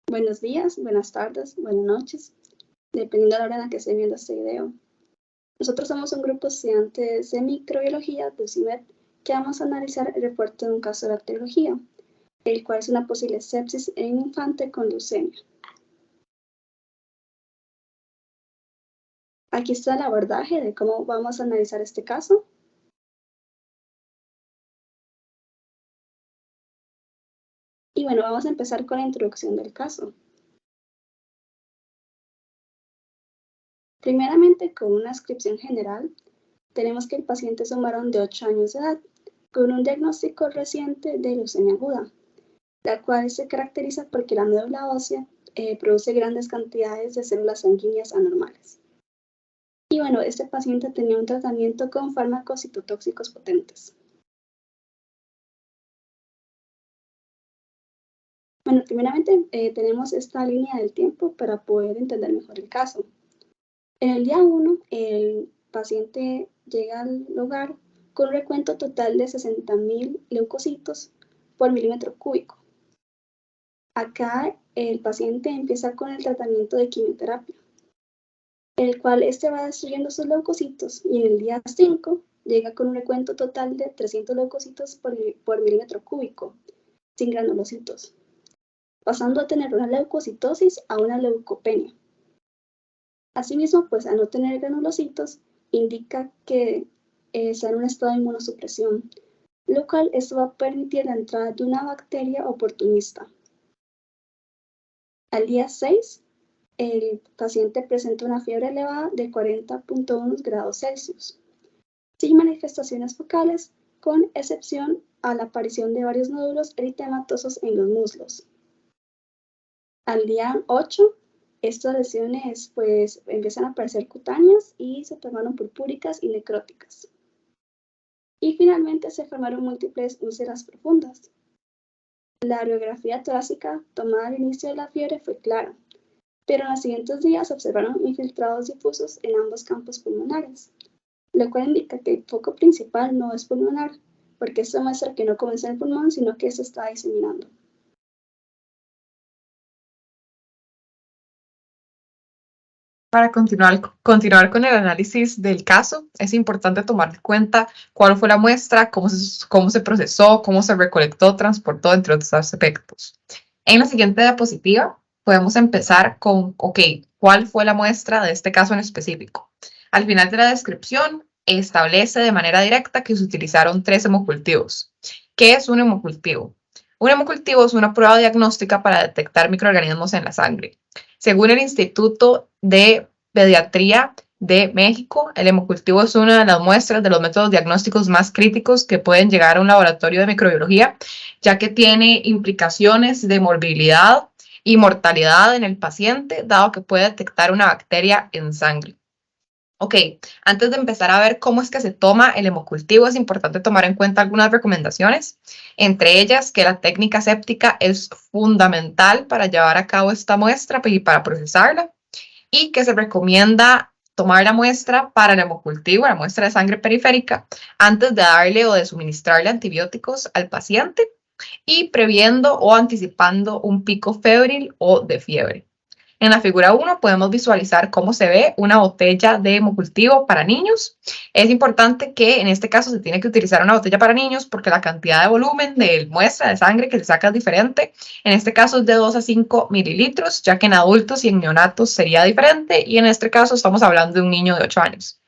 Buenos días, buenas tardes, buenas noches, dependiendo de la hora en la que esté viendo este video. Nosotros somos un grupo de estudiantes de microbiología de UCIMED que vamos a analizar el reporte de un caso de bacteriología, el cual es una posible sepsis en un infante con leucemia. Aquí está el abordaje de cómo vamos a analizar este caso. Y bueno, vamos a empezar con la introducción del caso. Primeramente, con una descripción general, tenemos que el paciente es un varón de 8 años de edad, con un diagnóstico reciente de leucemia aguda, la cual se caracteriza porque la médula ósea produce grandes cantidades de células sanguíneas anormales. Y bueno, este paciente tenía un tratamiento con fármacos citotóxicos potentes. Bueno, primeramente tenemos esta línea del tiempo para poder entender mejor el caso. En el día 1, el paciente llega al hogar con un recuento total de 60.000 leucocitos por milímetro cúbico. Acá el paciente empieza con el tratamiento de quimioterapia, el cual va destruyendo sus leucocitos, y en el día 5 llega con un recuento total de 300 leucocitos por milímetro cúbico, sin granulocitos, pasando a tener una leucocitosis a una leucopenia. Asimismo, pues al no tener granulocitos, indica que está en un estado de inmunosupresión, lo cual esto va a permitir la entrada de una bacteria oportunista. Al día 6, el paciente presenta una fiebre elevada de 40.1 grados Celsius, sin manifestaciones focales, con excepción a la aparición de varios nódulos eritematosos en los muslos. Al día 8, estas lesiones pues empiezan a aparecer cutáneas y se tornaron purpúricas y necróticas. Y finalmente se formaron múltiples úlceras profundas. La radiografía torácica tomada al inicio de la fiebre fue clara, pero en los siguientes días se observaron infiltrados difusos en ambos campos pulmonares, lo cual indica que el foco principal no es pulmonar, porque esto muestra que no comenzó en el pulmón, sino que se está diseminando. Para continuar con el análisis del caso, es importante tomar en cuenta cuál fue la muestra, cómo se procesó, cómo se recolectó, transportó, entre otros aspectos. En la siguiente diapositiva podemos empezar con, ¿cuál fue la muestra de este caso en específico? Al final de la descripción establece de manera directa que se utilizaron 3 hemocultivos. ¿Qué es un hemocultivo? Un hemocultivo es una prueba diagnóstica para detectar microorganismos en la sangre. Según el Instituto de Pediatría de México, el hemocultivo es una de las muestras de los métodos diagnósticos más críticos que pueden llegar a un laboratorio de microbiología, ya que tiene implicaciones de morbilidad y mortalidad en el paciente, dado que puede detectar una bacteria en sangre. Antes de empezar a ver cómo es que se toma el hemocultivo, es importante tomar en cuenta algunas recomendaciones, entre ellas que la técnica séptica es fundamental para llevar a cabo esta muestra y para procesarla, y que se recomienda tomar la muestra para el hemocultivo, la muestra de sangre periférica, antes de darle o de suministrarle antibióticos al paciente y previendo o anticipando un pico febril o de fiebre. En la figura 1 podemos visualizar cómo se ve una botella de hemocultivo para niños. Es importante que en este caso se tiene que utilizar una botella para niños porque la cantidad de volumen de muestra de sangre que se saca es diferente. En este caso es de 2 a 5 mililitros, ya que en adultos y en neonatos sería diferente, y en este caso estamos hablando de un niño de 8 años.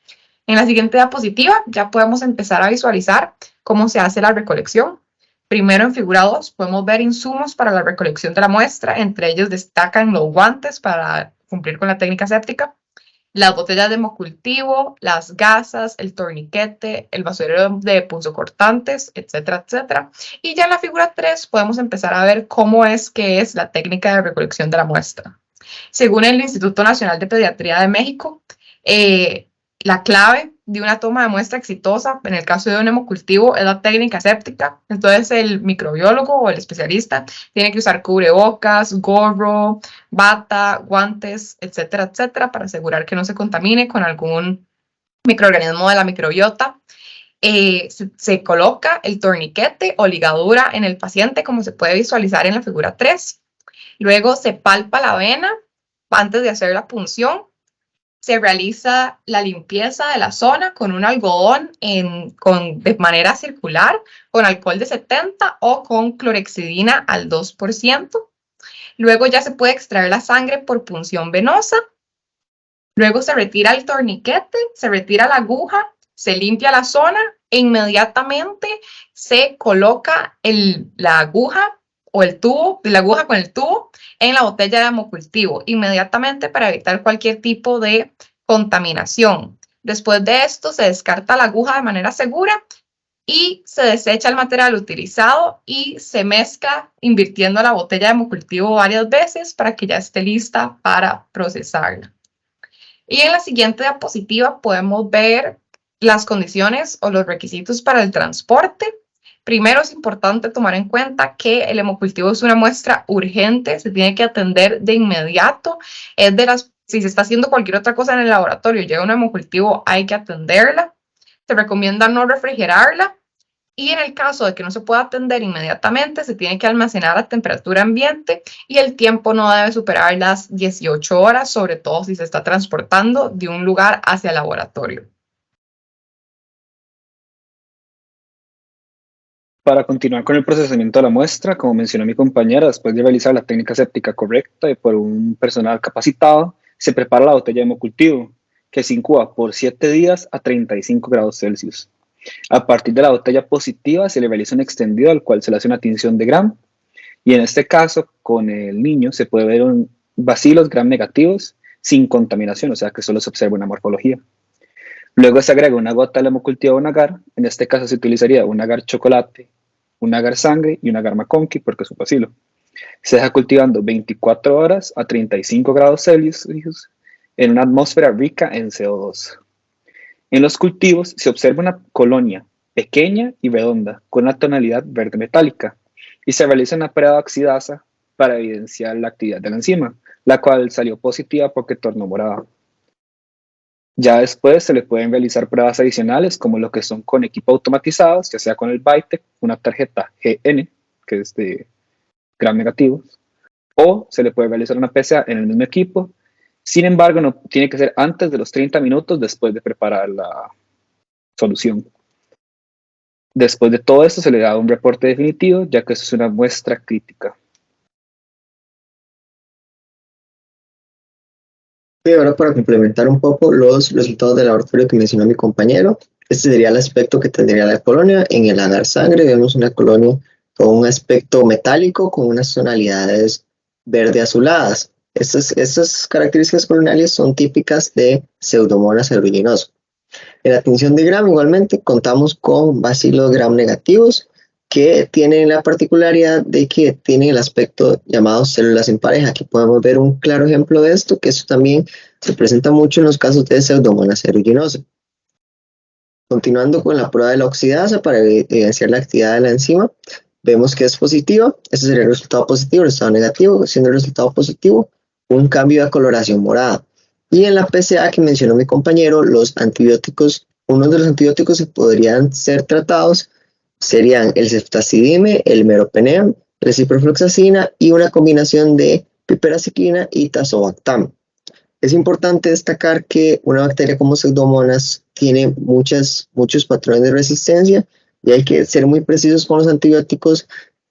En la siguiente diapositiva ya podemos empezar a visualizar cómo se hace la recolección. Primero, en figura 2, podemos ver insumos para la recolección de la muestra. Entre ellos destacan los guantes para cumplir con la técnica séptica, las botellas de hemocultivo, las gasas, el torniquete, el basurero de punzocortantes, etcétera, etcétera. Y ya en la figura 3 podemos empezar a ver cómo es que es la técnica de recolección de la muestra. Según el Instituto Nacional de Pediatría de México, la clave de una toma de muestra exitosa, en el caso de un hemocultivo, es la técnica séptica. Entonces, el microbiólogo o el especialista tiene que usar cubrebocas, gorro, bata, guantes, etcétera, etcétera, para asegurar que no se contamine con algún microorganismo de la microbiota. Se coloca el torniquete o ligadura en el paciente, como se puede visualizar en la figura 3. Luego se palpa la vena antes de hacer la punción. Se realiza la limpieza de la zona con un algodón de manera circular, con alcohol de 70 o con clorhexidina al 2%. Luego ya se puede extraer la sangre por punción venosa. Luego se retira el torniquete, se retira la aguja, se limpia la zona e inmediatamente se coloca la aguja o el tubo, de la aguja con el tubo en la botella de hemocultivo, inmediatamente para evitar cualquier tipo de contaminación. Después de esto se descarta la aguja de manera segura y se desecha el material utilizado y se mezcla invirtiendo la botella de hemocultivo varias veces para que ya esté lista para procesarla. Y en la siguiente diapositiva podemos ver las condiciones o los requisitos para el transporte. Primero es importante tomar en cuenta que el hemocultivo es una muestra urgente, se tiene que atender de inmediato. Si se está haciendo cualquier otra cosa en el laboratorio y llega un hemocultivo, hay que atenderla. Se recomienda no refrigerarla. Y en el caso de que no se pueda atender inmediatamente, se tiene que almacenar a temperatura ambiente y el tiempo no debe superar las 18 horas, sobre todo si se está transportando de un lugar hacia el laboratorio. Para continuar con el procesamiento de la muestra, como mencionó mi compañera, después de realizar la técnica séptica correcta y por un personal capacitado, se prepara la botella de hemocultivo, que se incuba por 7 días a 35 grados Celsius. A partir de la botella positiva se le realiza un extendido al cual se le hace una tinción de Gram, y en este caso con el niño se puede ver bacilos Gram negativos sin contaminación, o sea que solo se observa una morfología. Luego se agrega una gota del hemocultivo a un agar, en este caso se utilizaría un agar chocolate, un agar sangre y un agar McConkey porque es un bacilo. Se deja cultivando 24 horas a 35 grados Celsius en una atmósfera rica en CO2. En los cultivos se observa una colonia pequeña y redonda con una tonalidad verde metálica y se realiza una prueba de oxidasa para evidenciar la actividad de la enzima, la cual salió positiva porque tornó morada. Ya después se le pueden realizar pruebas adicionales como lo que son con equipo automatizados, ya sea con el Vitek, una tarjeta GN, que es de Gram negativos, o se le puede realizar una PSA en el mismo equipo. Sin embargo, no tiene que ser antes de los 30 minutos después de preparar la solución. Después de todo esto se le da un reporte definitivo, ya que eso es una muestra crítica. Y ahora para complementar un poco los resultados del laboratorio que mencionó mi compañero, este sería el aspecto que tendría la colonia. En el agar sangre vemos una colonia con un aspecto metálico con unas tonalidades verde azuladas. Estas características coloniales son típicas de Pseudomonas aeruginosa. En la tinción de Gram igualmente contamos con bacilos Gram negativos que tienen la particularidad de que tienen el aspecto llamado células en pareja. Aquí podemos ver un claro ejemplo de esto, que eso también se presenta mucho en los casos de Pseudomonas aeruginosa. Continuando con la prueba de la oxidasa para evidenciar la actividad de la enzima, vemos que es positiva. Este sería el resultado positivo, el resultado negativo, siendo el resultado positivo un cambio de coloración morada. Y en la PSA que mencionó mi compañero, los antibióticos, uno de los antibióticos que podrían ser tratados serían el ceftazidime, el meropenem, la ciprofloxacina y una combinación de piperaciclina y tazobactam. Es importante destacar que una bacteria como Pseudomonas tiene muchos patrones de resistencia y hay que ser muy precisos con los antibióticos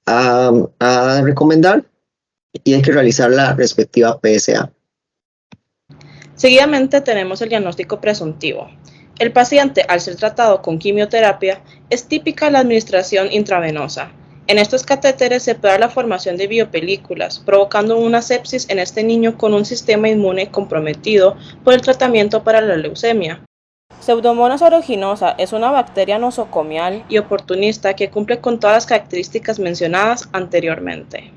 a recomendar y hay que realizar la respectiva PSA. Seguidamente tenemos el diagnóstico presuntivo. El paciente, al ser tratado con quimioterapia, es típica la administración intravenosa. En estos catéteres se puede dar la formación de biopelículas, provocando una sepsis en este niño con un sistema inmune comprometido por el tratamiento para la leucemia. Pseudomonas aeruginosa es una bacteria nosocomial y oportunista que cumple con todas las características mencionadas anteriormente.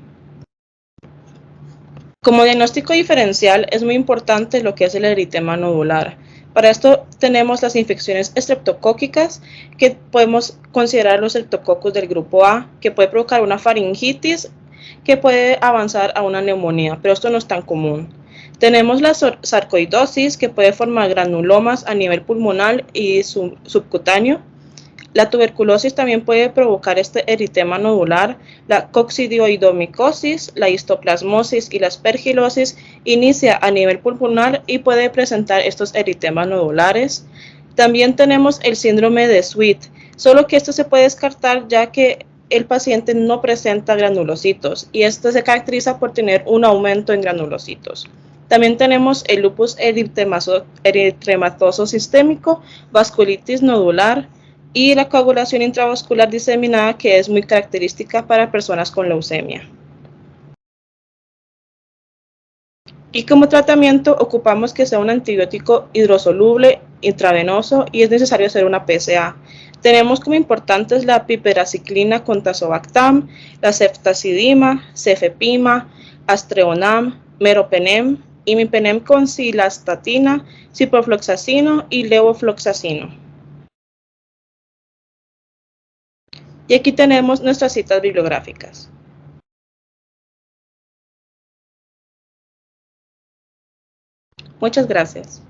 Como diagnóstico diferencial es muy importante lo que es el eritema nodular. Para esto tenemos las infecciones estreptocóquicas, que podemos considerar los Streptococcus del grupo A, que puede provocar una faringitis, que puede avanzar a una neumonía, pero esto no es tan común. Tenemos la sarcoidosis, que puede formar granulomas a nivel pulmonar y subcutáneo. La tuberculosis también puede provocar este eritema nodular. La coccidioidomicosis, la histoplasmosis y la aspergilosis inicia a nivel pulmonar y puede presentar estos eritemas nodulares. También tenemos el síndrome de Sweet, solo que esto se puede descartar ya que el paciente no presenta granulocitos y esto se caracteriza por tener un aumento en granulocitos. También tenemos el lupus eritematoso sistémico, vasculitis nodular y la coagulación intravascular diseminada, que es muy característica para personas con leucemia. Y como tratamiento ocupamos que sea un antibiótico hidrosoluble, intravenoso, y es necesario hacer una PSA. Tenemos como importantes la piperaciclina con tazobactam, la ceftazidima, cefepima, astreonam, meropenem, imipenem con cilastatina, ciprofloxacino y levofloxacino. Y aquí tenemos nuestras citas bibliográficas. Muchas gracias.